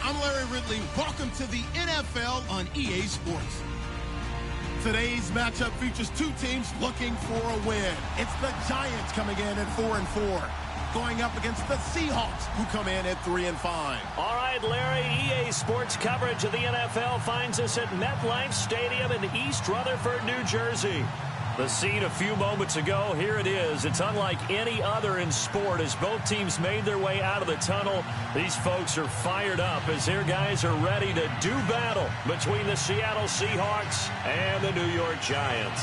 I'm Larry Ridley. Welcome to the NFL on EA Sports. Today's matchup features two teams looking for a win. It's the Giants coming in at 4-4, going up against the Seahawks, who come in at 3-5. All right, Larry, EA Sports coverage of the NFL finds us at MetLife Stadium in East Rutherford, New Jersey. The scene a few moments ago, here it is. It's unlike any other in sport as both teams made their way out of the tunnel. These folks are fired up as their guys are ready to do battle between the Seattle Seahawks and the New York Giants.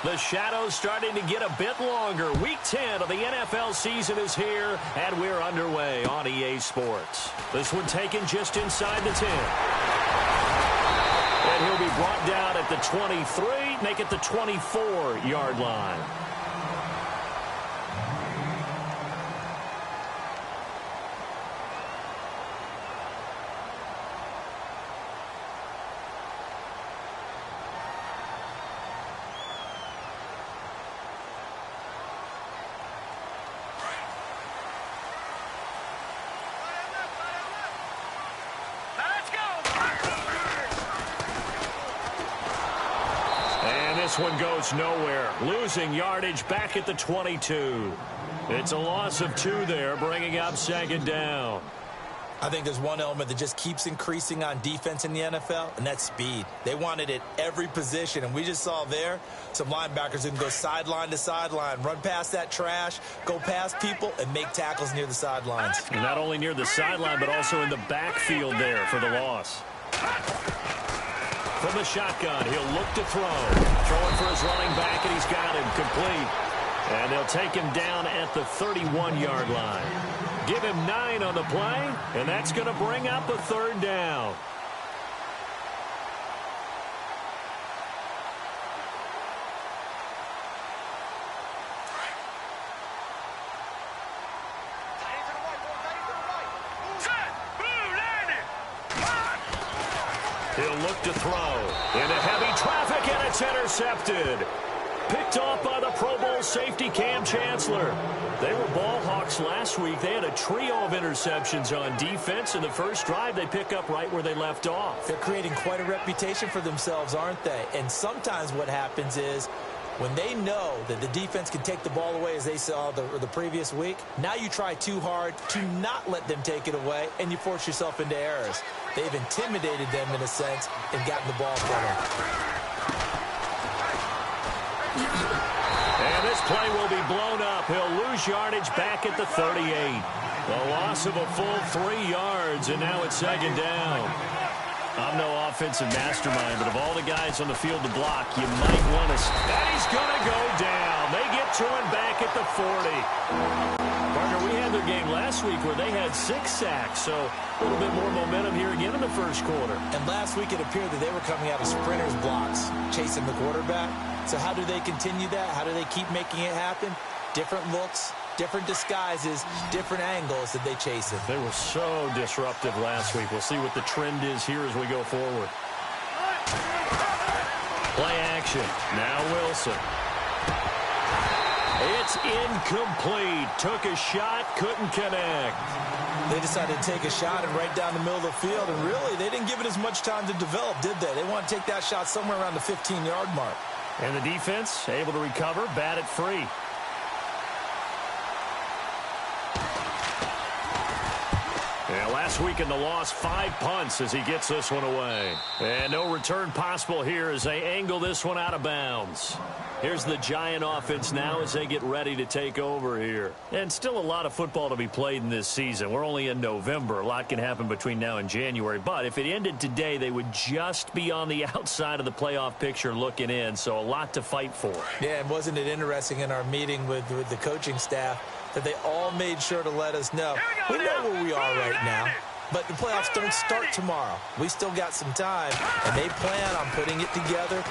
The shadows starting to get a bit longer. Week 10 of the NFL season is here, and we're underway on EA Sports. This one taken just inside the 10. And he'll be brought down at the 23, make it the 24-yard line. This one goes nowhere, losing yardage back at the 22. It's a loss of 2 there, bringing up second down. I think there's one element that just keeps increasing on defense in the NFL, and that's speed. They want it at every position, and we just saw there some linebackers who can go sideline to sideline, run past that trash, go past people, and make tackles near the sidelines. And not only near the sideline, but also in the backfield there for the loss. From the shotgun, he'll look to throw. Throwing for his running back, and he's got him complete. And they'll take him down at the 31-yard line. Give him 9 on the play, and that's going to bring up a third down. He'll look to throw. Into heavy traffic, and it's intercepted. Picked off by the Pro Bowl safety Cam Chancellor. They were ball hawks last week. They had a trio of interceptions on defense. In the first drive, they pick up right where they left off. They're creating quite a reputation for themselves, aren't they? And sometimes what happens is when they know that the defense can take the ball away, as they saw the previous week, now you try too hard to not let them take it away, and you force yourself into errors. They've intimidated them in a sense and gotten the ball from them. And this play will be blown up. He'll lose yardage back at the 38. A loss of a full 3 yards, and now it's second down. I'm no offensive mastermind, but of all the guys on the field to block, you might want to... And he's going to go down. They get to him back at the 40. Partner, we had their game last week where they had 6 sacks, so a little bit more momentum here again in the first quarter. And last week it appeared that they were coming out of sprinters blocks, chasing the quarterback. So how do they continue that? How do they keep making it happen? Different looks, different disguises, different angles that they chase it. They were so disruptive last week. We'll see what the trend is here as we go forward. Play action. Now Wilson. It's incomplete. Took a shot, couldn't connect. They decided to take a shot and right down the middle of the field, and really they didn't give it as much time to develop, did they? They want to take that shot somewhere around the 15-yard mark. And the defense able to recover, bat it free. Yeah, last week in the loss, 5 punts as he gets this one away. And no return possible here as they angle this one out of bounds. Here's the Giant offense now as they get ready to take over here. And still a lot of football to be played in this season. We're only in November. A lot can happen between now and January. But if it ended today, they would just be on the outside of the playoff picture looking in. So a lot to fight for. Yeah, and wasn't it interesting in our meeting with the coaching staff that they all made sure to let us know. We know where we are right now, but the playoffs don't start tomorrow. We still got some time, and they plan on putting it together,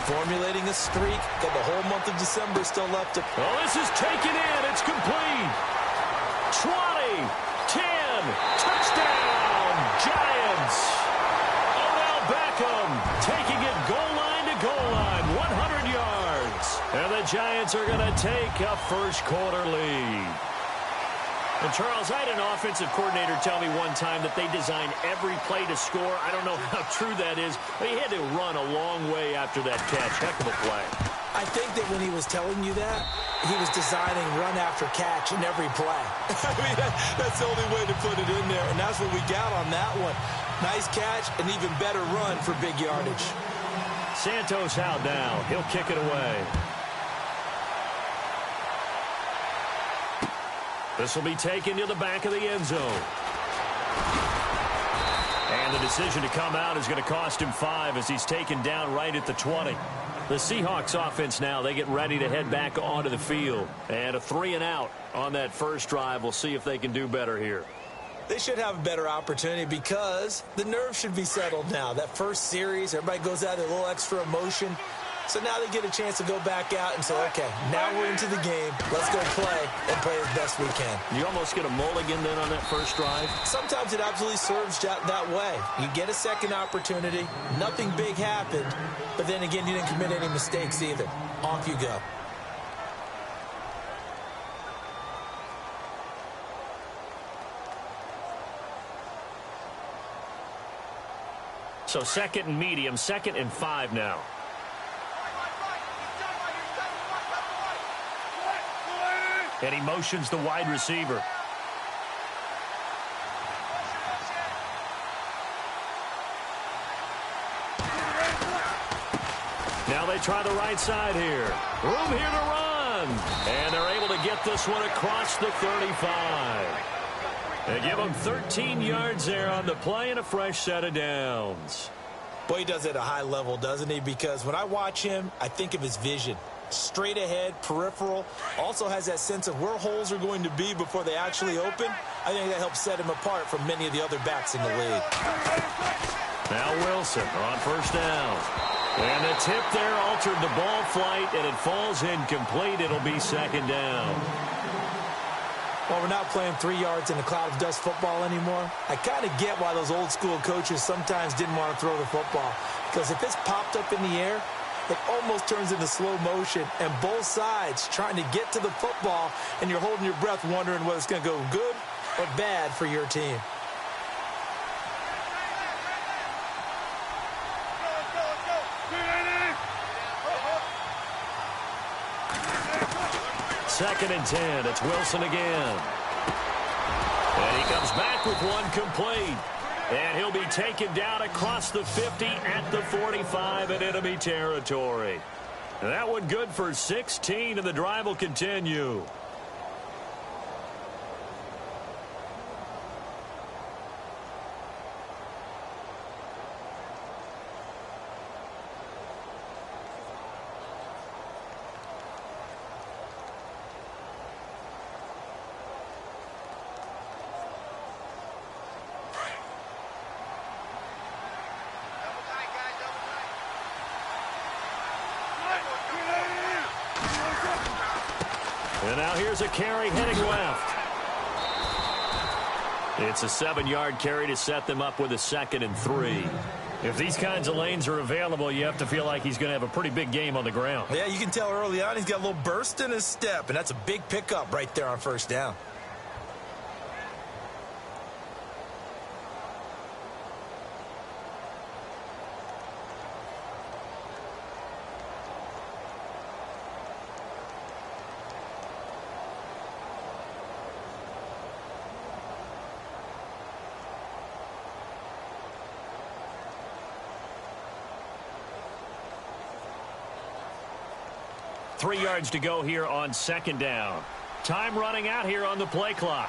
formulating a streak. Got the whole month of December still left to... Oh, this is taken in. It's complete. 20, 10, touchdown, Giants. Odell Beckham taking it goal line to goal line, 100 yards. And the Giants are going to take a first quarter lead. And Charles, I had an offensive coordinator tell me one time that they design every play to score. I don't know how true that is, but he had to run a long way after that catch. Heck of a play. I think that when he was telling you that, he was designing run after catch in every play. I mean, that's the only way to put it in there, and that's what we got on that one. Nice catch, an even better run for big yardage. Santos out now. He'll kick it away. This will be taken to the back of the end zone. And the decision to come out is going to cost him 5 as he's taken down right at the 20. The Seahawks offense now, they get ready to head back onto the field. And a 3-and-out on that first drive. We'll see if they can do better here. They should have a better opportunity because the nerves should be settled now. That first series, everybody goes out with a little extra emotion. So now they get a chance to go back out and say, okay, now we're into the game. Let's go play and play as best we can. You almost get a mulligan then on that first drive? Sometimes it absolutely serves that way. You get a second opportunity. Nothing big happened. But then again, you didn't commit any mistakes either. Off you go. So second and medium, 2nd and 5 now. And he motions the wide receiver. Now they try the right side here. Room here to run. And they're able to get this one across the 35. They give him 13 yards there on the play and a fresh set of downs. Boy, he does it at a high level, doesn't he? Because when I watch him, I think of his vision. Straight ahead, peripheral, also has that sense of where holes are going to be before they actually open. I think that helps set him apart from many of the other backs in the league. Now Wilson on first down. And the tip there altered the ball flight, and it falls incomplete. It'll be 2nd down. Well, we're not playing 3 yards in a cloud of dust football anymore. I kind of get why those old school coaches sometimes didn't want to throw the football. Because if it's popped up in the air, it almost turns into slow motion, and both sides trying to get to the football, and you're holding your breath wondering whether it's going to go good or bad for your team. Second and 10. It's Wilson again. And he comes back with one complete. And he'll be taken down across the 50 at the 45 in enemy territory. And that one good for 16, and the drive will continue. And now here's a carry heading left. It's a 7-yard carry to set them up with a 2nd and 3. If these kinds of lanes are available, you have to feel like he's going to have a pretty big game on the ground. Yeah, you can tell early on he's got a little burst in his step, and that's a big pickup right there on first down. Three yards to go here on 2nd down. Time running out here on the play clock.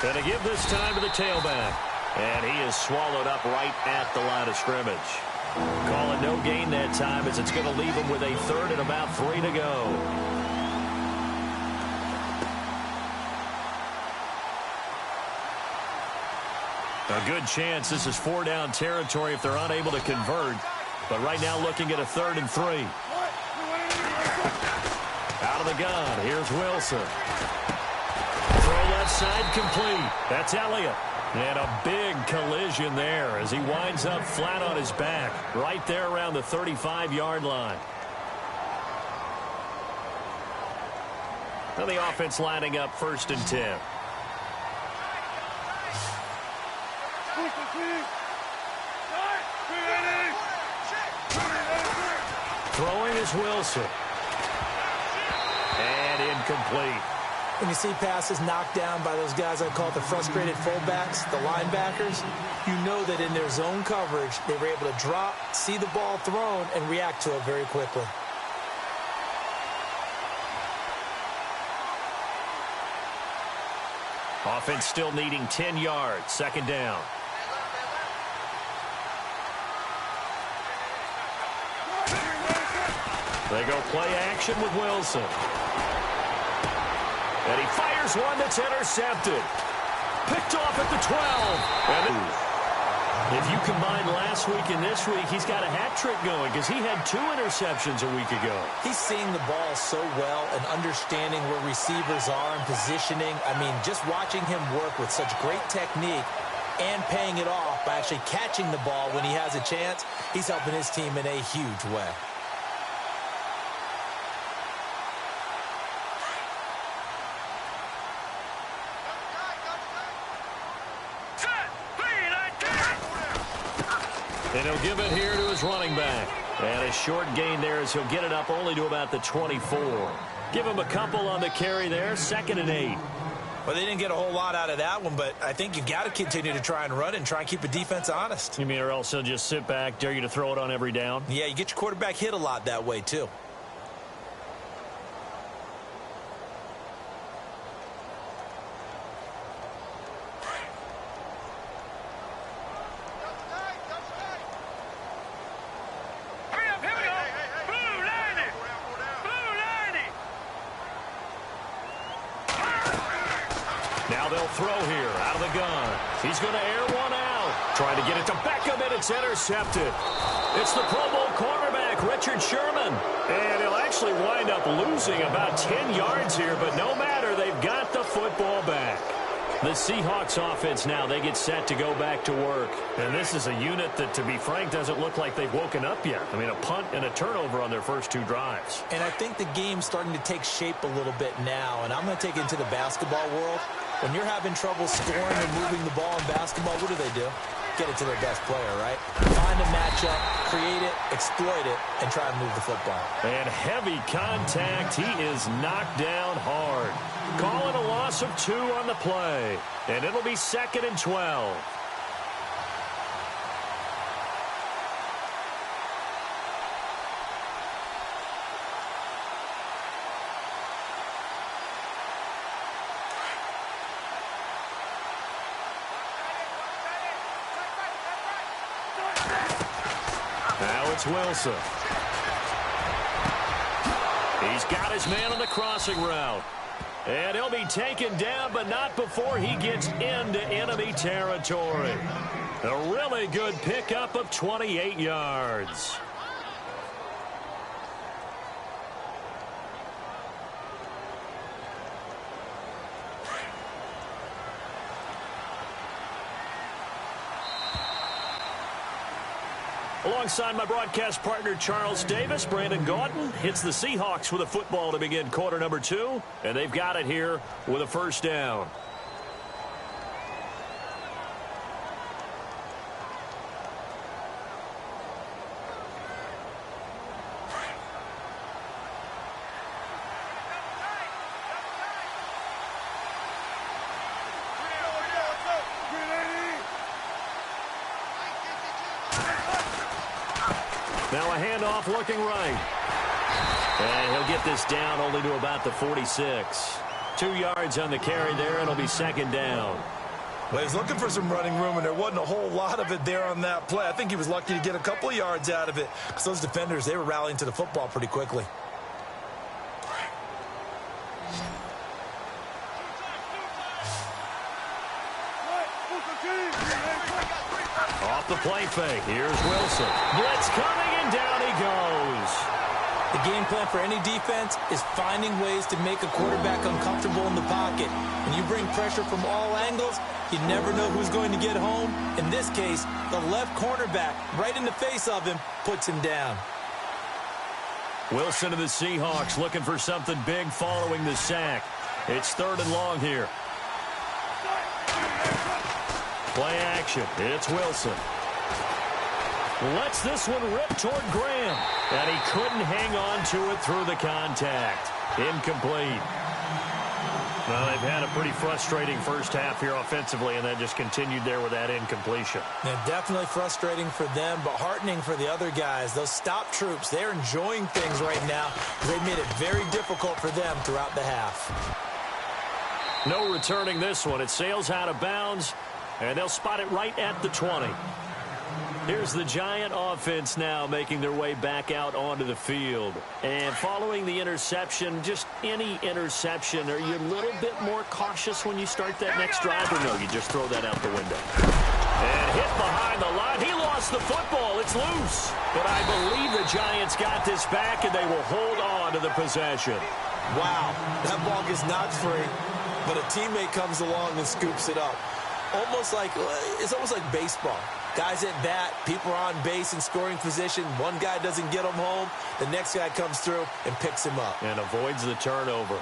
Going to give this time to the tailback. And he is swallowed up right at the line of scrimmage. Call it no gain that time as it's going to leave him with a 3rd and about 3 to go. A good chance this is 4-down territory if they're unable to convert. But right now looking at a 3rd and 3. Out of the gun. Here's Wilson. Throw left side complete. That's Elliott. And a big collision there as he winds up flat on his back right there around the 35-yard line. Now the offense lining up 1st and 10. Throwing is Wilson. And incomplete. When you see passes knocked down by those guys I call it the frustrated fullbacks, the linebackers, you know that in their zone coverage, they were able to drop, see the ball thrown, and react to it very quickly. Offense still needing 10 yards. 2nd down. They go play action with Wilson. And he fires one that's intercepted. Picked off at the 12. And if you combine last week and this week, he's got a hat trick going because he had 2 interceptions a week ago. He's seeing the ball so well and understanding where receivers are and positioning. I mean, just watching him work with such great technique and paying it off by actually catching the ball when he has a chance, he's helping his team in a huge way. And he'll give it here to his running back. And a short gain there as he'll get it up only to about the 24. Give him a couple on the carry there. 2nd and 8. Well, they didn't get a whole lot out of that one, but I think you've got to continue to try and run and try and keep the defense honest. You mean or else he'll just sit back, dare you to throw it on every down? Yeah, you get your quarterback hit a lot that way, too. Now they'll throw here out of the gun. He's going to air one out. Trying to get it to Beckham, and it's intercepted. It's the Pro Bowl cornerback, Richard Sherman. And he'll actually wind up losing about 10 yards here, but no matter, they've got the football back. The Seahawks offense now, they get set to go back to work. And this is a unit that, to be frank, doesn't look like they've woken up yet. I mean, a punt and a turnover on their first 2 drives. And I think the game's starting to take shape a little bit now, and I'm going to take it into the basketball world. When you're having trouble scoring and moving the ball in basketball, what do? Get it to their best player, right? Find a matchup, create it, exploit it, and try and move the football. And heavy contact. He is knocked down hard. Calling a loss of 2 on the play. And it'll be 2nd and 12. Now it's Wilson. He's got his man on the crossing route. And he'll be taken down, but not before he gets into enemy territory. A really good pickup of 28 yards. Alongside my broadcast partner, Charles Davis, Brandon Gaudin hits the Seahawks with a football to begin quarter number 2, and they've got it here with a 1st down. Now a handoff looking right. And he'll get this down only to about the 46. 2 yards on the carry there, and it'll be 2nd down. Well, he's looking for some running room, and there wasn't a whole lot of it there on that play. I think he was lucky to get a couple of yards out of it because those defenders, they were rallying to the football pretty quickly. Off the play fake. Here's Wilson. Blitz coming, and down he goes. The game plan for any defense is finding ways to make a quarterback uncomfortable in the pocket. When you bring pressure from all angles, you never know who's going to get home. In this case, the left cornerback, right in the face of him, puts him down. Wilson of the Seahawks looking for something big following the sack. It's 3rd and long here. Play action. It's Wilson. Lets this one rip toward Graham. And he couldn't hang on to it through the contact. Incomplete. Well, they've had a pretty frustrating first half here offensively, and that just continued there with that incompletion. Yeah, definitely frustrating for them, but heartening for the other guys. Those stop troops, they're enjoying things right now because they've made it very difficult for them throughout the half. No returning this one. It sails out of bounds, and they'll spot it right at the 20. Here's the Giant offense now making their way back out onto the field. And following the interception, just any interception, are you a little bit more cautious when you start that next drive, or no, you just throw that out the window? And hit behind the line. He lost the football. It's loose. But I believe the Giants got this back, and they will hold on to the possession. Wow, that ball gets knocked free, but a teammate comes along and scoops it up. It's almost like baseball. Guys at bat, people are on base in scoring position. One guy doesn't get him home. The next guy comes through and picks him up. And avoids the turnover.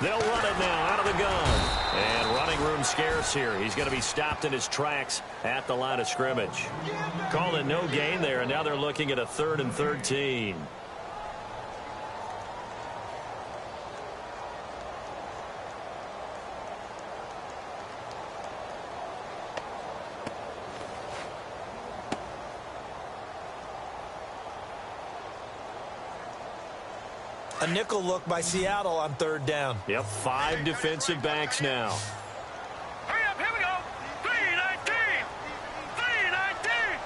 They'll run it now out of the gun. And running room scarce here. He's going to be stopped in his tracks at the line of scrimmage. Call it no gain there, and now they're looking at a 3rd and 13. A nickel look by Seattle on 3rd down. Yep, 5 defensive backs now. Hurry up, here we go. 3-19. 3-19.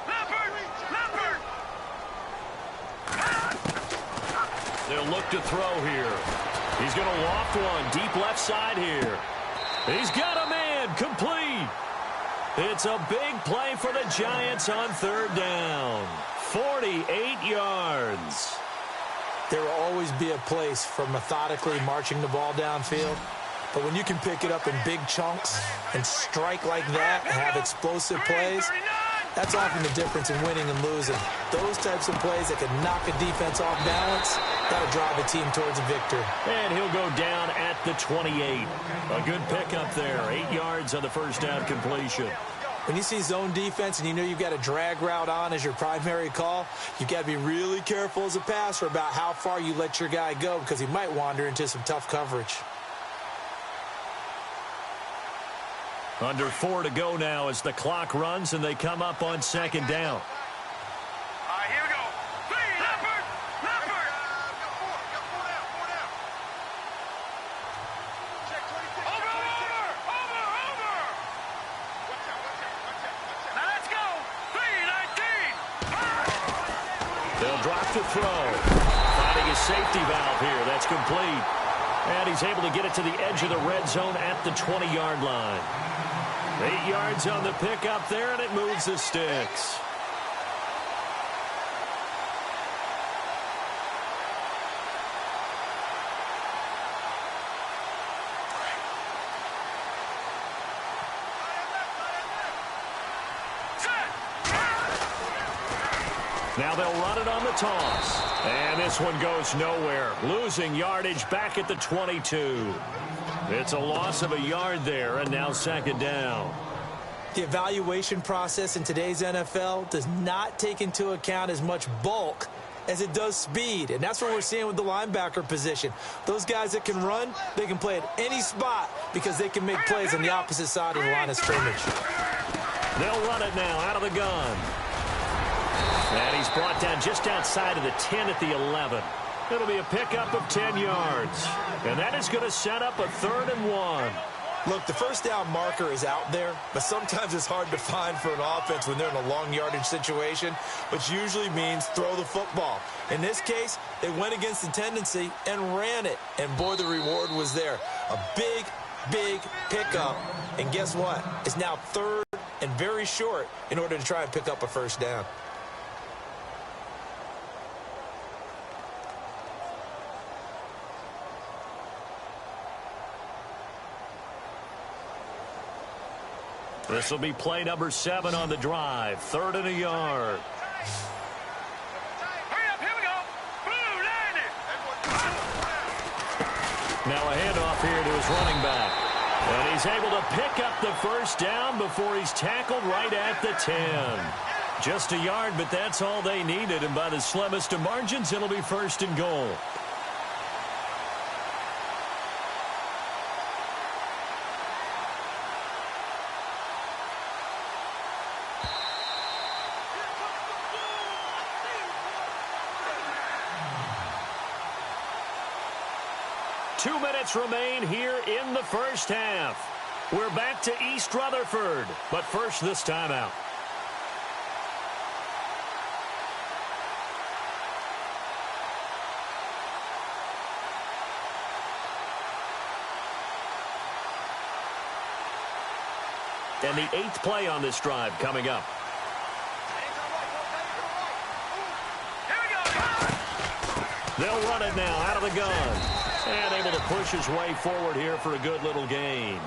Leopard. They'll look to throw here. He's going to loft one deep left side here. He's got a man complete. It's a big play for the Giants on 3rd down. 48 yards. There will always be a place for methodically marching the ball downfield. But when you can pick it up in big chunks and strike like that and have explosive plays, that's often the difference in winning and losing. Those types of plays that can knock a defense off balance, that'll drive a team towards a victory. And he'll go down at the 28. A good pickup there. 8 yards on the first down completion. When you see zone defense and you know you've got a drag route on as your primary call, you've got to be really careful as a passer about how far you let your guy go because he might wander into some tough coverage. Under 4 to go now as the clock runs and they come up on 2nd down. Here we go. Leopard. Over. Now let's go. 3-19. They'll drop to throw. Finding his safety valve here. That's complete. And he's able to get it to the edge of the red zone at the 20-yard line. 8 yards on the pickup there, and it moves the sticks. Now they'll run it on the toss. And this one goes nowhere. Losing yardage back at the 22. It's a loss of a yard there, and now 2nd down. The evaluation process in today's NFL does not take into account as much bulk as it does speed. And that's what we're seeing with the linebacker position. Those guys that can run, they can play at any spot because they can make plays on the opposite side of the line of scrimmage. They'll run it now out of the gun. And he's brought down just outside of the 10 at the 11. It'll be a pickup of 10 yards. And that is going to set up a 3rd and 1. Look, the first down marker is out there, but sometimes it's hard to find for an offense when they're in a long yardage situation, which usually means throw the football. In this case, they went against the tendency and ran it. And, boy, the reward was there. A big, big pickup. And guess what? It's now 3rd and very short in order to try and pick up a first down. This will be play number 7 on the drive. 3rd and a yard. Hurry up, here we go. Blue, line it. Now a handoff here to his running back. And he's able to pick up the first down before he's tackled right at the 10. Just a yard, but that's all they needed. And by the slimmest of margins, it'll be 1st and goal. Two minutes remain here in the first half. We're back to East Rutherford, but first this timeout. And the 8th play on this drive coming up. They'll run it now out of the gun. And able to push his way forward here for a good little gain.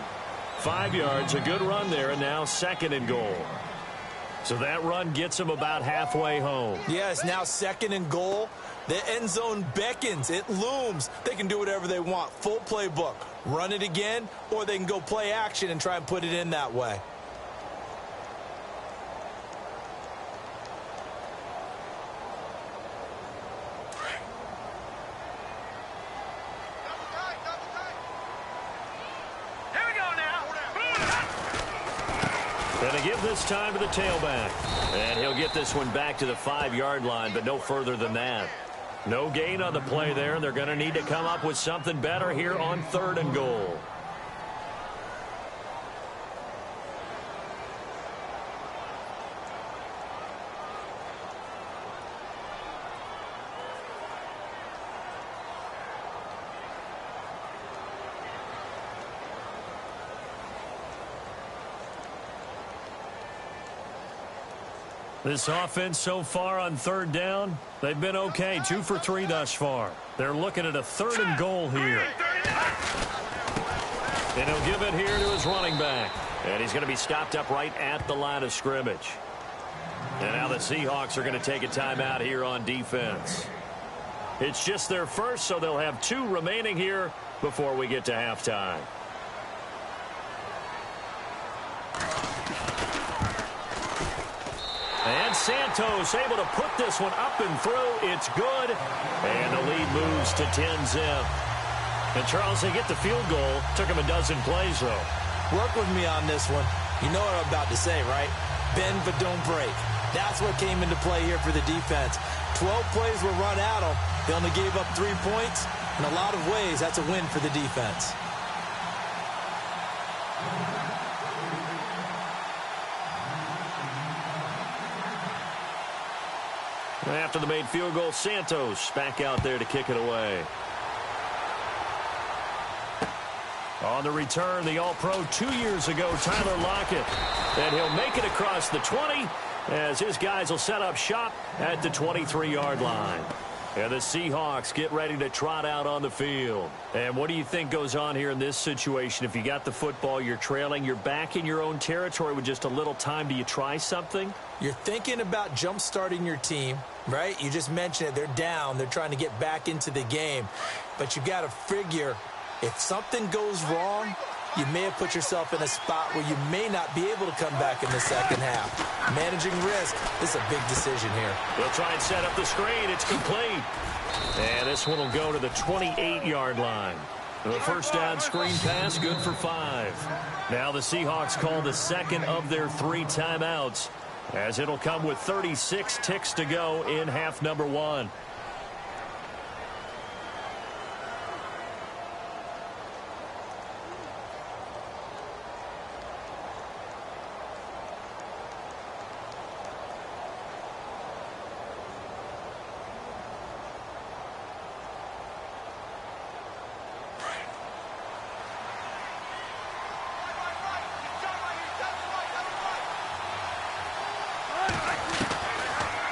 5 yards, a good run there, and now 2nd and goal. So that run gets him about halfway home. Yeah, it's now 2nd and goal. The end zone beckons. It looms. They can do whatever they want. Full playbook. Run it again, or they can go play action and try and put it in that way. Going to give this time to the tailback. And he'll get this one back to the 5-yard line, but no further than that. No gain on the play there, and they're going to need to come up with something better here on 3rd and goal. This offense so far on 3rd down, they've been okay. 2 for 3 thus far. They're looking at a 3rd and goal here. And he'll give it here to his running back. And he's going to be stopped up right at the line of scrimmage. And now the Seahawks are going to take a timeout here on defense. It's just their first, so they'll have 2 remaining here before we get to halftime. And Santos able to put this one up and through. It's good. And the lead moves to 10-zip. And Charles, they get the field goal. Took him a dozen plays, though. Work with me on this one. You know what I'm about to say, right? Bend but don't break. That's what came into play here for the defense. 12 plays were run at them. They only gave up 3 points. In a lot of ways, that's a win for the defense. After the made field goal, Santos back out there to kick it away. On the return, the All-Pro 2 years ago, Tyler Lockett. And he'll make it across the 20 as his guys will set up shop at the 23-yard line. And the Seahawks get ready to trot out on the field. And what do you think goes on here in this situation? If you got the football, you're trailing, you're back in your own territory with just a little time. Do you try something? You're thinking about jump-starting your team, right? You just mentioned it. They're down. They're trying to get back into the game. But you got to figure if something goes wrong, you may have put yourself in a spot where you may not be able to come back in the second half. Managing risk is a big decision here. They'll try and set up the screen. It's complete. And this one will go to the 28-yard line. The first down screen pass, good for 5. Now the Seahawks call the second of their 3 timeouts, as it'll come with 36 ticks to go in half number 1.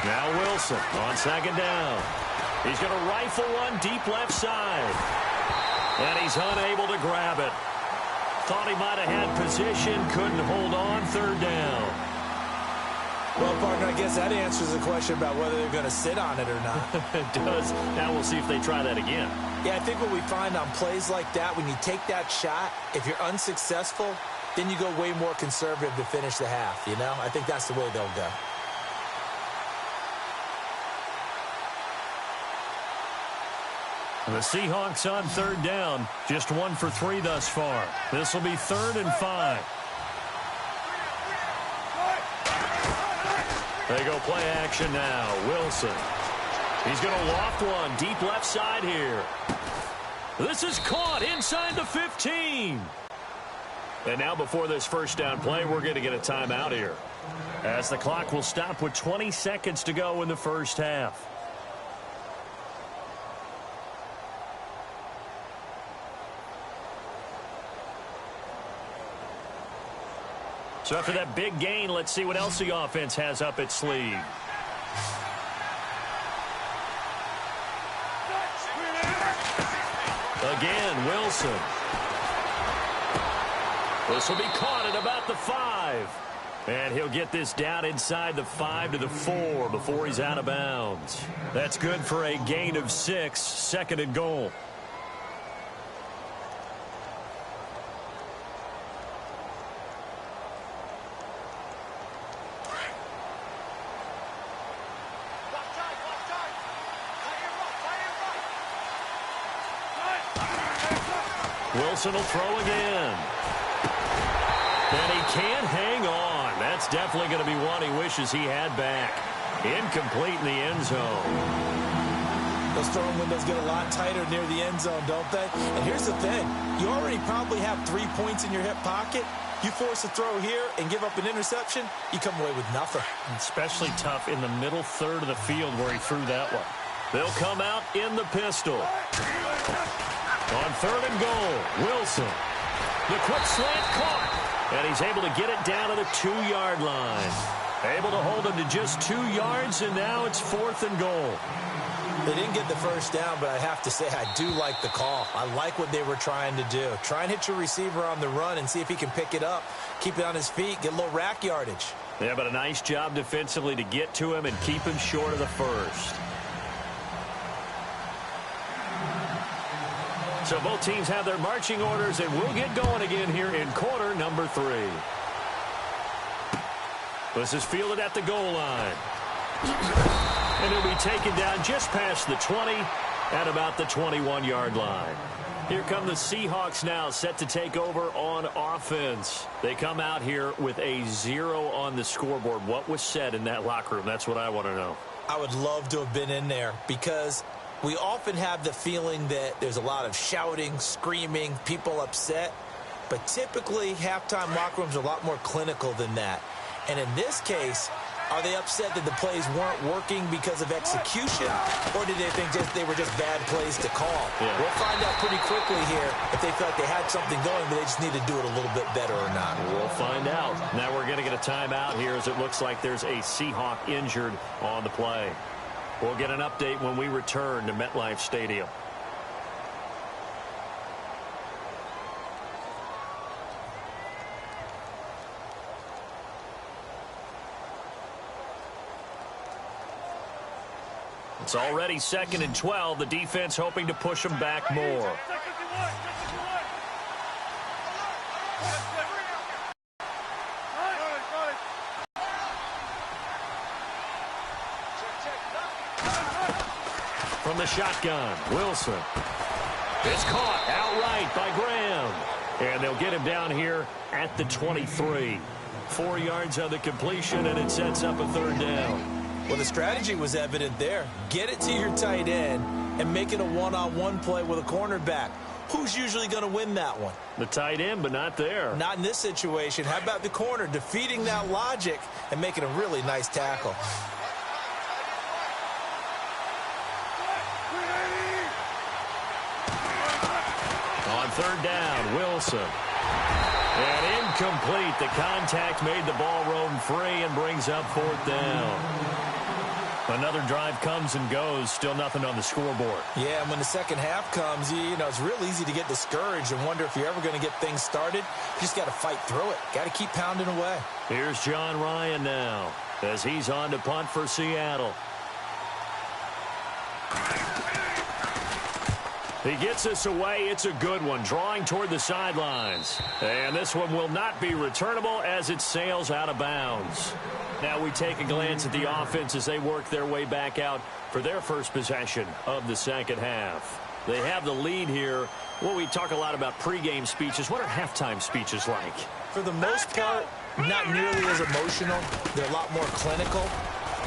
Now Wilson on second down. He's going to rifle one deep left side. And he's unable to grab it. Thought he might have had position, couldn't hold on, third down. Well, partner, I guess that answers the question about whether they're going to sit on it or not. It does. Now we'll see if they try that again. Yeah, I think what we find on plays like that, when you take that shot, if you're unsuccessful, then you go way more conservative to finish the half, you know? I think that's the way they'll go. The Seahawks on third down, just 1 for 3 thus far. This will be 3rd and 5. They go play action now. Wilson. He's going to loft one deep left side here. This is caught inside the 15. And now before this first down play, we're going to get a timeout here, as the clock will stop with 20 seconds to go in the first half. So after that big gain, let's see what else the offense has up its sleeve. Again, Wilson. This will be caught at about the 5. And he'll get this down inside the 5 to the 4 before he's out of bounds. That's good for a gain of 6, 2nd and goal. Wilson will throw again. And he can't hang on. That's definitely going to be one he wishes he had back. Incomplete in the end zone. Those throwing windows get a lot tighter near the end zone, don't they? And here's the thing. You already probably have 3 points in your hip pocket. You force a throw here and give up an interception, you come away with nothing. Especially tough in the middle third of the field where he threw that one. They'll come out in the pistol. On 3rd and goal, Wilson. The quick slant caught. And he's able to get it down to the 2-yard line. Able to hold him to just 2 yards, and now it's 4th and goal. They didn't get the first down, but I have to say I do like the call. I like what they were trying to do. Try and hit your receiver on the run and see if he can pick it up, keep it on his feet, get a little rack yardage. Yeah, but a nice job defensively to get to him and keep him short of the first. So both teams have their marching orders, and we'll get going again here in quarter number 3. This is fielded at the goal line. And he'll be taken down just past the 20 at about the 21-yard line. Here come the Seahawks now, set to take over on offense. They come out here with a 0 on the scoreboard. What was said in that locker room? That's what I want to know. I would love to have been in there, because we often have the feeling that there's a lot of shouting, screaming, people upset. But typically, halftime locker rooms are a lot more clinical than that. And in this case, are they upset that the plays weren't working because of execution, or did they think they were just bad plays to call? Yeah. We'll find out pretty quickly here if they felt like they had something going, but they just need to do it a little bit better or not. We'll find out. Now we're going to get a timeout here, as it looks like there's a Seahawk injured on the play. We'll get an update when we return to MetLife Stadium. It's already 2nd and 12. The defense hoping to push them back more. From the shotgun, Wilson. It's caught outright by Graham. And they'll get him down here at the 23. 4 yards on the completion, and it sets up a 3rd down. Well, the strategy was evident there. Get it to your tight end and make it a one-on-one play with a cornerback. Who's usually going to win that one? The tight end, but not there. Not in this situation. How about the corner defeating that logic and making a really nice tackle? On 3rd down, Wilson. And incomplete. The contact made the ball roam free and brings up 4th down. Another drive comes and goes, still nothing on the scoreboard. Yeah, and when the second half comes, you know, it's real easy to get discouraged and wonder if you're ever going to get things started. You just got to fight through it. Got to keep pounding away. Here's John Ryan now as he's on to punt for Seattle. He gets this away. It's a good one, drawing toward the sidelines. And this one will not be returnable as it sails out of bounds. Now we take a glance at the offense as they work their way back out for their first possession of the second half. They have the lead here. Well, we talk a lot about pregame speeches. What are halftime speeches like? For the most part, not nearly as emotional. They're a lot more clinical.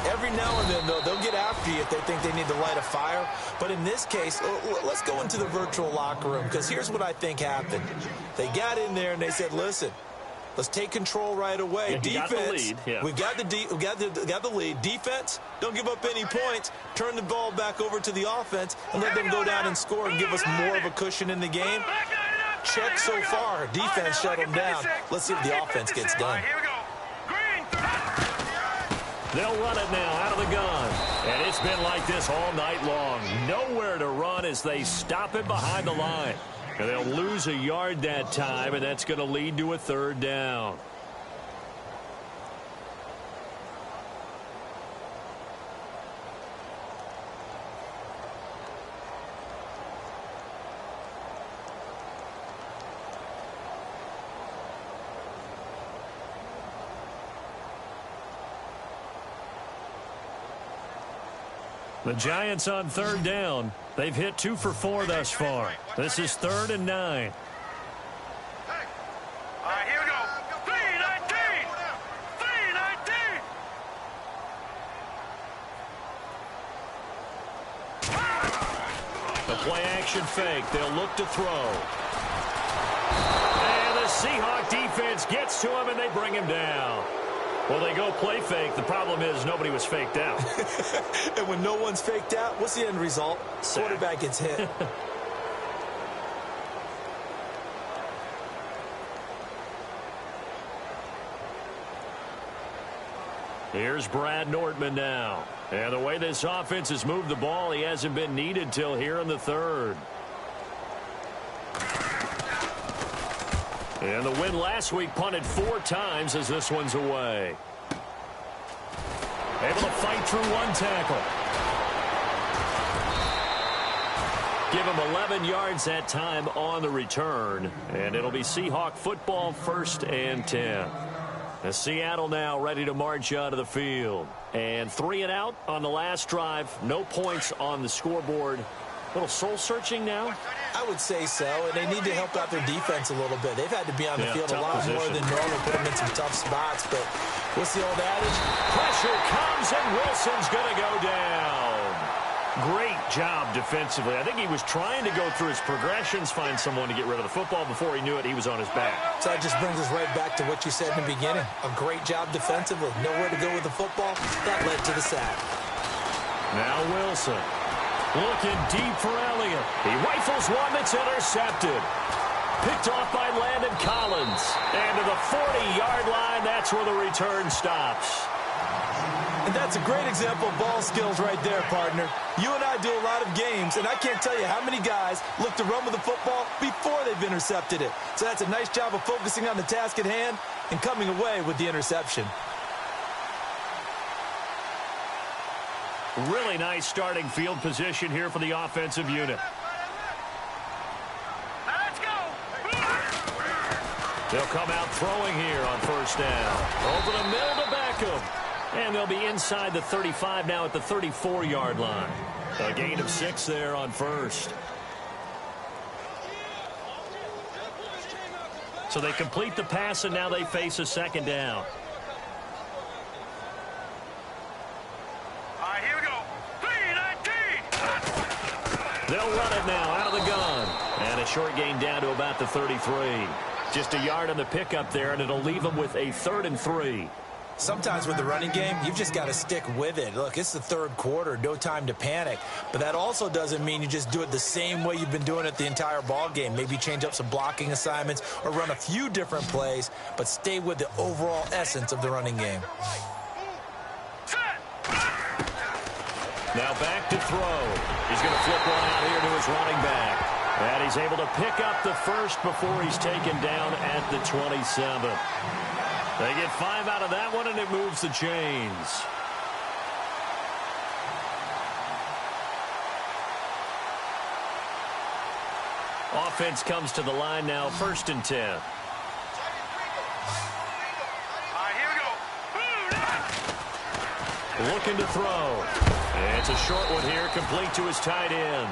Every now and then, though, they'll get after you if they think they need to light a fire. But in this case, let's go into the virtual locker room, because here's what I think happened. They got in there and they said, listen, let's take control right away. Yeah, Defense, we've got the lead. Defense, don't give up any points. Turn the ball back over to the offense and let them go down and score and give us more of a cushion in the game. Check so far. Defense shut them down. Let's see if the offense gets done. Here we go. Green. They'll run it now out of the gun. And it's been like this all night long. Nowhere to run as they stop it behind the line. And they'll lose a yard that time, and that's going to lead to a third down. The Giants on third down. They've hit 2 for 4 thus far. This is 3rd and 9. All right, here we go. 3-19. 3-19. The play action fake. They'll look to throw. And the Seahawk defense gets to him, and they bring him down. Well, they go play fake. The problem is nobody was faked out. And when no one's faked out, what's the end result? Sack. Quarterback gets hit. Here's Brad Nortman now. And the way this offense has moved the ball, he hasn't been needed till here in the third. And the win last week punted 4 times as this one's away. Able to fight through one tackle. Give him 11 yards that time on the return. And it'll be Seahawk football, 1st and 10. As Seattle now ready to march out of the field. And 3 and out on the last drive. No points on the scoreboard. A little soul-searching now? I would say so, and they need to help out their defense a little bit. They've had to be on the field a lot more than normal, put them in some tough spots. But what's the old adage? Pressure comes, and Wilson's going to go down. Great job defensively. I think he was trying to go through his progressions, find someone to get rid of the football. Before he knew it, he was on his back. So that just brings us right back to what you said in the beginning. A great job defensively. Nowhere to go with the football. That led to the sack. Now Wilson. Looking deep for Elliott. He rifles one that's intercepted. Picked off by Landon Collins. And to the 40-yard line, that's where the return stops. And that's a great example of ball skills right there, partner. You and I do a lot of games, and I can't tell you how many guys look to run with the football before they've intercepted it. So that's a nice job of focusing on the task at hand and coming away with the interception. Really nice starting field position here for the offensive unit. Let's go. They'll come out throwing here on 1st down. Over the middle to Beckham. And they'll be inside the 35 now at the 34-yard line. A gain of 6 there on 1st. So they complete the pass, and now they face a 2nd down. They'll run it now out of the gun. And a short gain down to about the 33. Just a yard on the pickup there, and it'll leave them with a 3rd and 3. Sometimes with the running game, you've just got to stick with it. Look, it's the 3rd quarter, no time to panic. But that also doesn't mean you just do it the same way you've been doing it the entire ball game. Maybe change up some blocking assignments or run a few different plays, but stay with the overall essence of the running game. Now back to throw. He's going to flip one out here to his running back. And he's able to pick up the first before he's taken down at the 27. They get 5 out of that one, and it moves the chains. Offense comes to the line now, 1st and 10. All right, here we go. Looking to throw. And it's a short one here, complete to his tight end.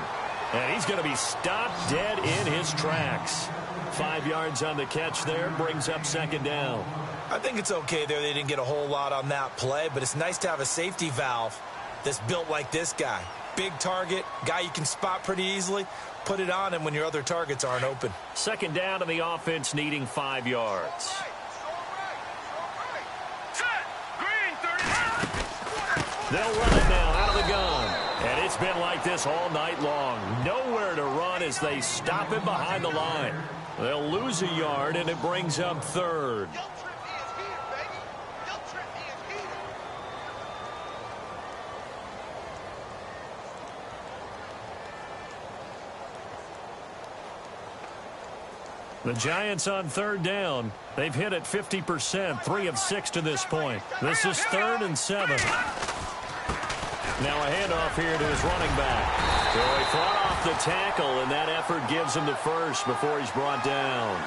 And he's going to be stopped dead in his tracks. 5 yards on the catch there, brings up 2nd down. I think it's okay there. They didn't get a whole lot on that play, but it's nice to have a safety valve that's built like this guy. Big target, guy you can spot pretty easily. Put it on him when your other targets aren't open. 2nd down, and the offense needing 5 yards. Set. Green 30. They'll run it now out of the gun. And it's been like this all night long. Nowhere to run as they stop him behind the line. They'll lose a yard, and it brings up 3rd. The Giants on 3rd down. They've hit it 50%, 3 of 6 to this point. This is 3rd and 7. Now a handoff here to his running back. So he fought off the tackle, and that effort gives him the first before he's brought down.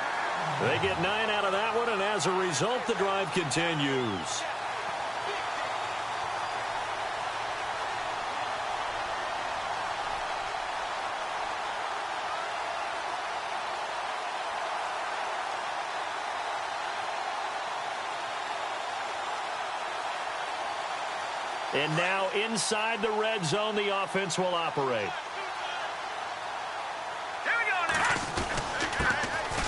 They get 9 out of that one, and as a result, the drive continues. And now inside the red zone, the offense will operate. Here we go now.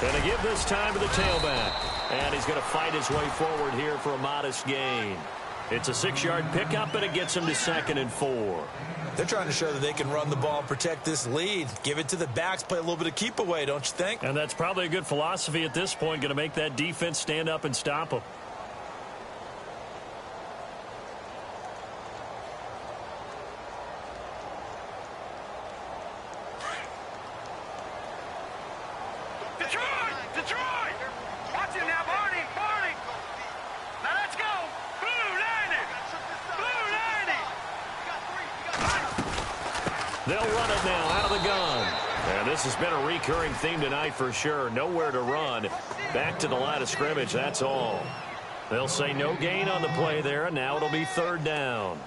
Going to give this time to the tailback. And he's going to fight his way forward here for a modest gain. It's a 6-yard pickup, and it gets him to 2nd and 4. They're trying to show that they can run the ball and protect this lead. Give it to the backs, play a little bit of keep away, don't you think? And that's probably a good philosophy at this point, going to make that defense stand up and stop them. Detroit! Watch him now, Barney! Now let's go! Blue 90! They'll run it now out of the gun. And this has been a recurring theme tonight for sure. Nowhere to run. Back to the line of scrimmage, that's all. They'll say no gain on the play there, and now it'll be 3rd down.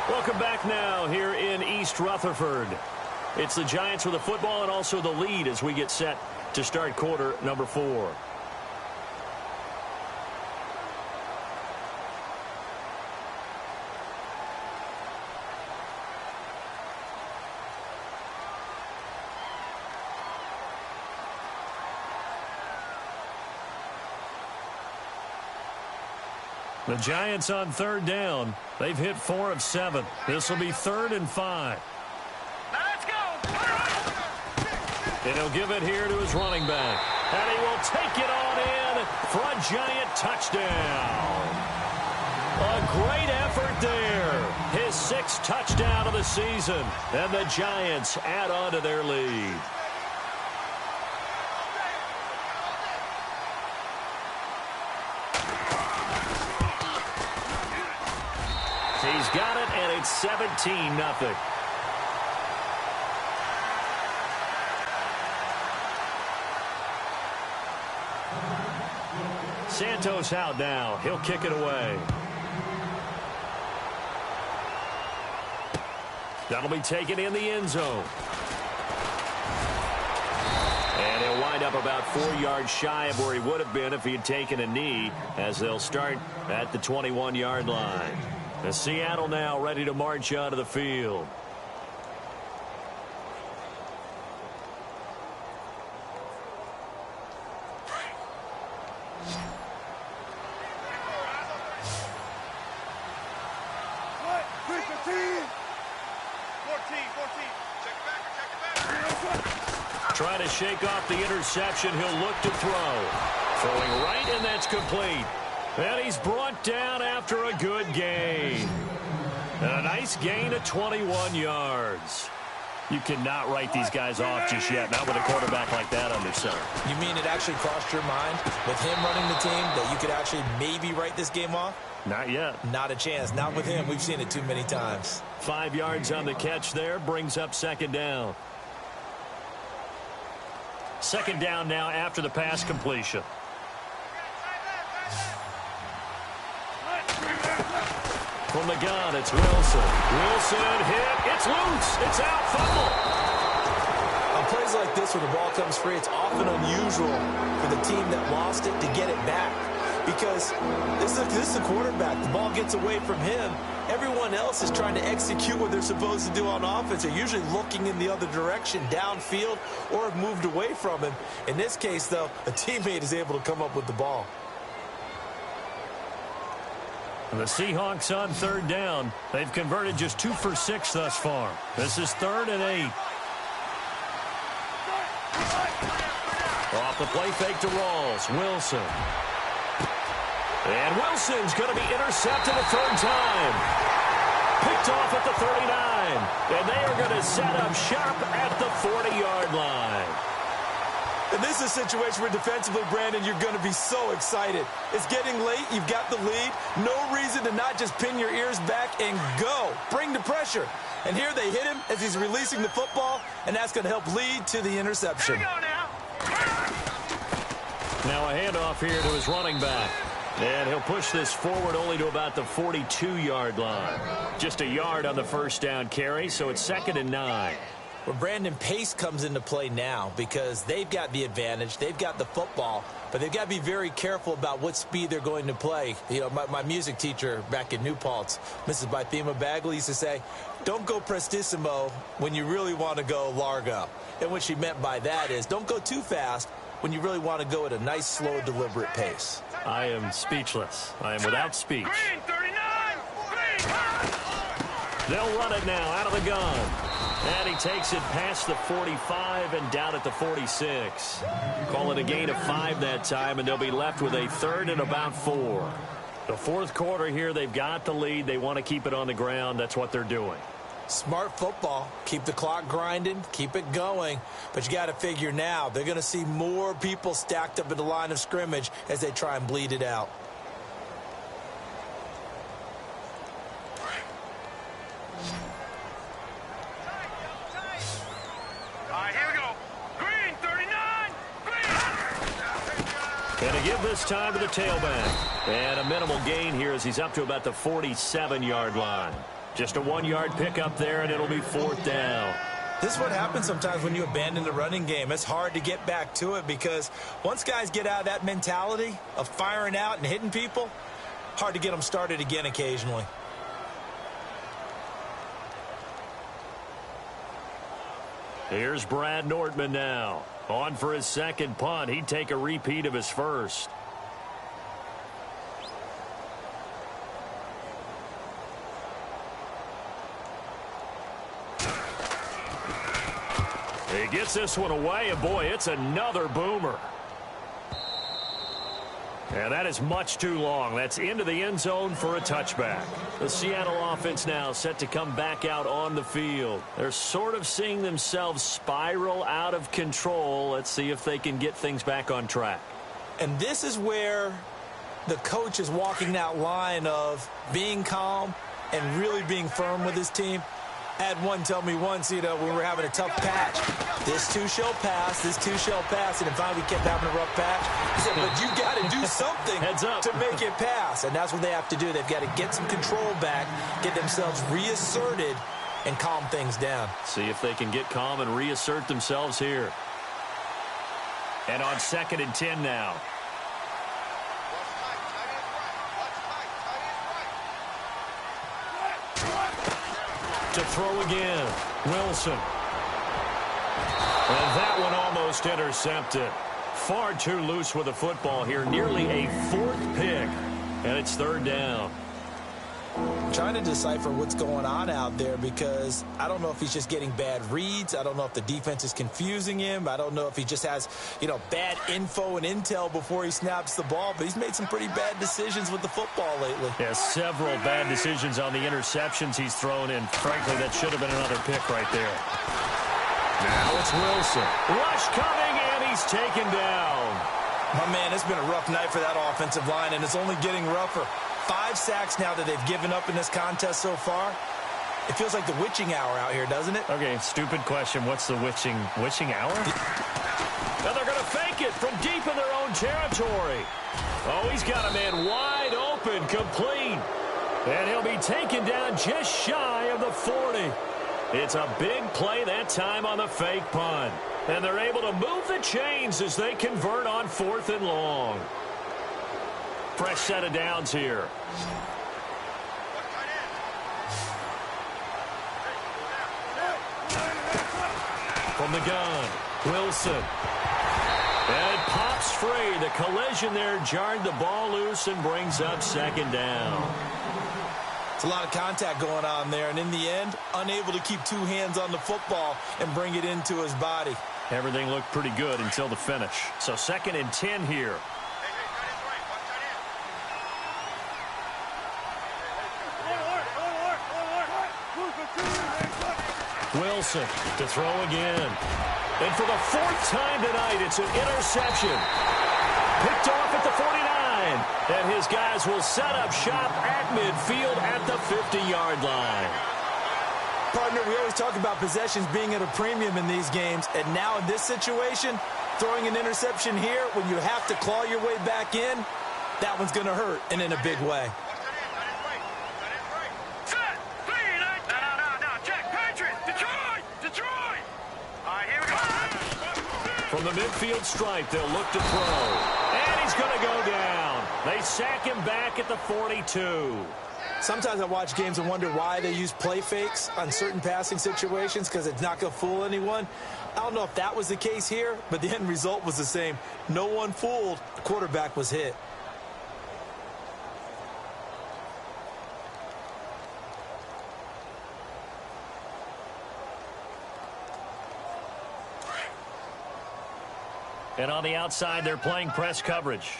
Welcome back now here in East Rutherford. It's the Giants with the football and also the lead as we get set to start quarter number 4. The Giants on 3rd down. They've hit 4 of 7. This will be 3rd and 5. Now let's go! And he'll give it here to his running back. And he will take it on in for a Giant touchdown. A great effort there. His 6th touchdown of the season. And the Giants add on to their lead. He's got it, and it's 17-0. Santos out now. He'll kick it away. That'll be taken in the end zone. And he'll wind up about 4 yards shy of where he would have been if he had taken a knee, as they'll start at the 21-yard line. The Seattle now ready to march onto the field. Trying to shake off the interception. He'll look to throw. Throwing right, and that's complete. And he's brought down after a good gain. And a nice gain of 21 yards. You cannot write these guys off just yet, not with a quarterback like that under center. You mean it actually crossed your mind with him running the team that you could actually maybe write this game off? Not yet. Not a chance. Not with him. We've seen it too many times. 5 yards on the catch there. Brings up second down. Second down now after the pass completion. From the gun, it's Wilson. Wilson hit. It's loose. It's out. Fumble. On plays like this where the ball comes free, it's often unusual for the team that lost it to get it back. Because this is a quarterback. The ball gets away from him. Everyone else is trying to execute what they're supposed to do on offense. They're usually looking in the other direction, downfield, or have moved away from him. In this case, though, a teammate is able to come up with the ball. The Seahawks on third down. They've converted just 2 for 6 thus far. This is 3rd and 8. Off the play fake to Rawls. Wilson. And Wilson's going to be intercepted a third time. Picked off at the 39. And they are going to set up shop at the 40-yard line. And this is a situation where defensively, Brandon, you're going to be so excited. It's getting late. You've got the lead. No reason to not just pin your ears back and go. Bring the pressure. And here they hit him as he's releasing the football, and that's going to help lead to the interception. Here we go now. Now a handoff here to his running back. And he'll push this forward only to about the 42-yard line. Just a yard on the first down carry, so it's 2nd and 9. Well, Brandon, pace comes into play now because they've got the advantage. They've got the football, but they've got to be very careful about what speed they're going to play. You know, my music teacher back in New Paltz, Mrs. Bythema Bagley, used to say, don't go prestissimo when you really want to go largo. And what she meant by that is don't go too fast when you really want to go at a nice, slow, deliberate pace. I am speechless. I am without speech. Green, 39. Green. They'll run it now out of the gun. And he takes it past the 45 and down at the 46. Call it a gain of 5 that time, and they'll be left with a 3rd and about 4. The fourth quarter here, they've got the lead. They want to keep it on the ground. That's what they're doing. Smart football. Keep the clock grinding. Keep it going. But you got to figure now, they're going to see more people stacked up at the line of scrimmage as they try and bleed it out. And to give this time to the tailback. And a minimal gain here as he's up to about the 47-yard line. Just a 1-yard pickup there, and it'll be 4th down. This is what happens sometimes when you abandon the running game. It's hard to get back to it because once guys get out of that mentality of firing out and hitting people, hard to get them started again occasionally. Here's Brad Nordman now. On for his second punt. He'd take a repeat of his first. He gets this one away, and boy, it's another boomer. And that is much too long. That's into the end zone for a touchback. The Seattle offense now set to come back out on the field. They're sort of seeing themselves spiral out of control. Let's see if they can get things back on track. And this is where the coach is walking that line of being calm and really being firm with his team. I had one tell me once, you know, when we were having a tough patch, this too shall pass, this too shall pass, and then finally we kept having a rough patch. He said, but you got to do something Heads up. to make it pass, and that's what they have to do. They've got to get some control back, get themselves reasserted, and calm things down. See if they can get calm and reassert themselves here. And on 2nd and 10 now. to throw again. Wilson. And that one almost intercepted. Far too loose with the football here. Nearly a fourth pick. And it's third down. I'm trying to decipher what's going on out there because I don't know if he's just getting bad reads. I don't know if the defense is confusing him. I don't know if he just has, bad info and intel before he snaps the ball. But he's made some pretty bad decisions with the football lately. Yeah, several bad decisions on the interceptions he's thrown in. Frankly, that should have been another pick right there. Now it's Wilson. Rush coming, and he's taken down. My man, it's been a rough night for that offensive line, and it's only getting rougher. 5 sacks now that they've given up in this contest so far. It feels like the witching hour out here, doesn't it? Okay, stupid question. What's the witching hour? Now they're going to fake it from deep in their own territory. Oh, he's got a man wide open, complete. And he'll be taken down just shy of the 40. It's a big play that time on the fake punt. And they're able to move the chains as they convert on 4th and long. Fresh set of downs here. From the gun, Wilson. And it pops free. The collision there jarred the ball loose and brings up second down. It's a lot of contact going on there, and in the end, unable to keep 2 hands on the football and bring it into his body. Everything looked pretty good until the finish. So 2nd and 10 here. Wilson to throw again. And for the 4th time tonight, it's an interception. Picked off at the 49. And his guys will set up shop at midfield at the 50-yard line. Partner, we always talk about possessions being at a premium in these games. And now in this situation, throwing an interception here when you have to claw your way back in, that one's going to hurt, and in a big way. From the midfield stripe, they'll look to throw. And he's going to go down. They sack him back at the 42. Sometimes I watch games and wonder why they use play fakes on certain passing situations because it's not going to fool anyone. I don't know if that was the case here, but the end result was the same. No one fooled. The quarterback was hit. And on the outside, they're playing press coverage.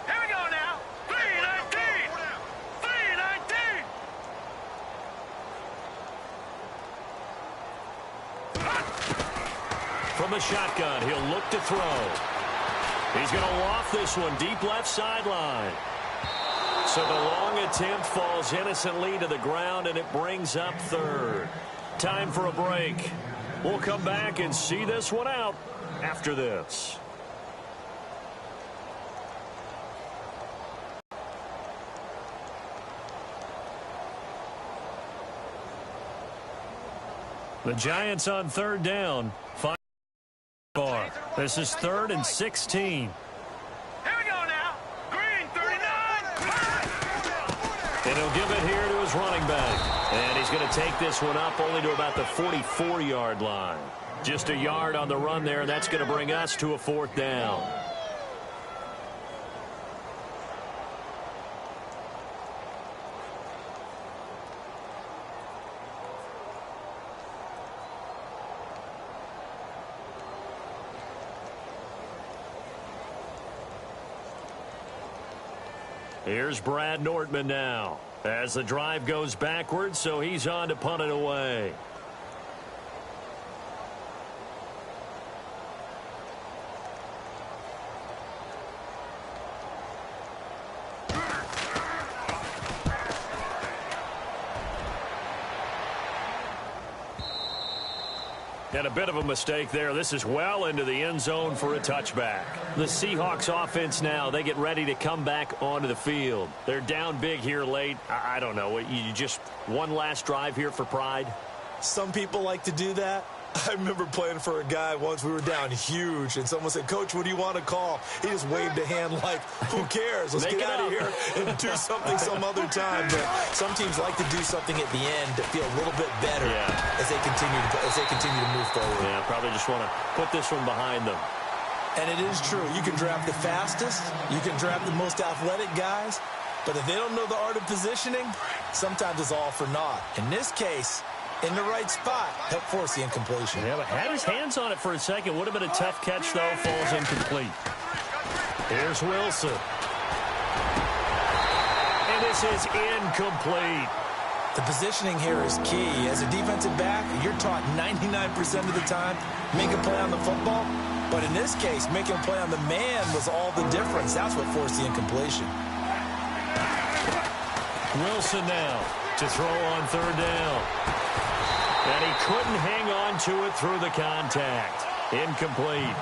Here we go now. 3-19. 3-19. From the shotgun, he'll look to throw. He's going to loft this one deep left sideline. So the long attempt falls innocently to the ground, and it brings up 3rd. Time for a break. We'll come back and see this one out after this. The Giants on 3rd down. 5 bar. This is 3rd and 16. Here we go now. Green 39. And he'll give it here to his running back. And he's going to take this one up only to about the 44-yard line. Just a yard on the run there, and that's going to bring us to a 4th down. Here's Brad Nortman now as the drive goes backwards, so he's on to punt it away. And a bit of a mistake there. This is well into the end zone for a touchback. The Seahawks offense now, they get ready to come back onto the field. They're down big here late. I don't know. You just one last drive here for pride? Some people like to do that. I remember playing for a guy once. We were down huge, and someone said, "Coach, what do you want to call?" He just waved a hand like, who cares? Let's get out of here and do something some other time. But some teams like to do something at the end to feel a little bit better as they continue to move forward. Yeah, probably just want to put this one behind them. And it is true. You can draft the fastest. You can draft the most athletic guys. But if they don't know the art of positioning, sometimes it's all for naught. In this case, in the right spot, help force the incompletion. Yeah, but had his hands on it for a second. Would have been a tough catch, though. Falls incomplete. Here's Wilson. And this is incomplete. The positioning here is key. As a defensive back, you're taught 99% of the time, make a play on the football. But in this case, making a play on the man was all the difference. That's what forced the incompletion. Wilson now to throw on third down. And he couldn't hang on to it through the contact. Incomplete.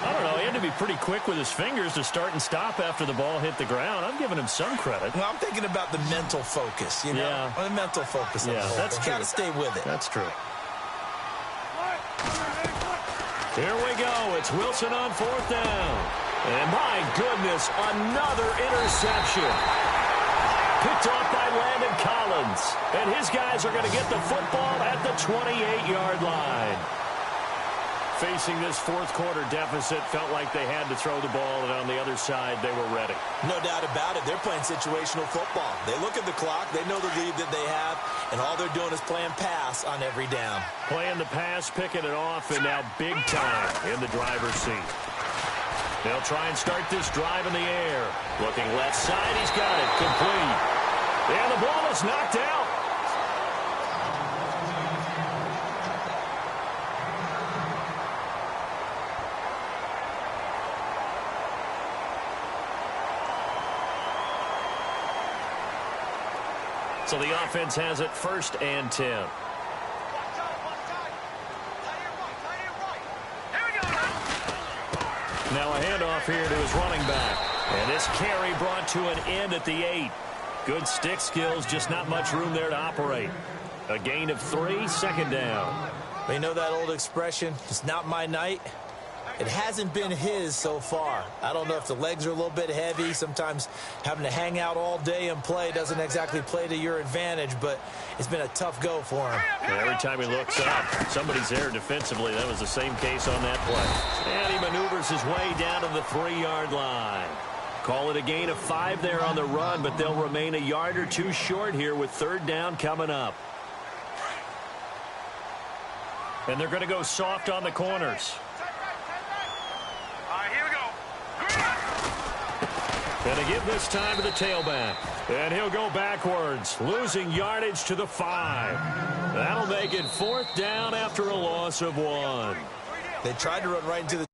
I don't know. He had to be pretty quick with his fingers to start and stop after the ball hit the ground. I'm giving him some credit. Well, I'm thinking about the mental focus, you know? Yeah. The mental focus. Yeah, that's true. Got to stay with it. That's true. Here we go. It's Wilson on fourth down. And my goodness, another interception. Picked off by Landon Collins. And his guys are going to get the football at the 28-yard line. Facing this fourth quarter deficit, felt like they had to throw the ball, and on the other side, they were ready. No doubt about it. They're playing situational football. They look at the clock. They know the lead that they have, and all they're doing is playing pass on every down. Playing the pass, picking it off, and now big time in the driver's seat. They'll try and start this drive in the air. Looking left side, he's got it. Complete. And the ball is knocked out. So the offense has it 1st and 10. Now a handoff here to his running back. And this carry brought to an end at the 8. Good stick skills, just not much room there to operate. A gain of 3, 2nd down. You know that old expression, it's not my night? It hasn't been his so far. I don't know if the legs are a little bit heavy. Sometimes having to hang out all day and play doesn't exactly play to your advantage, but it's been a tough go for him. And every time he looks up, somebody's there defensively. That was the same case on that play. And he maneuvers his way down to the 3-yard line. Call it a gain of 5 there on the run, but they'll remain a yard or two short here with 3rd down coming up. And they're going to go soft on the corners. And to give this time to the tailback. And he'll go backwards, losing yardage to the 5. That'll make it 4th down after a loss of 1. They tried to run right into the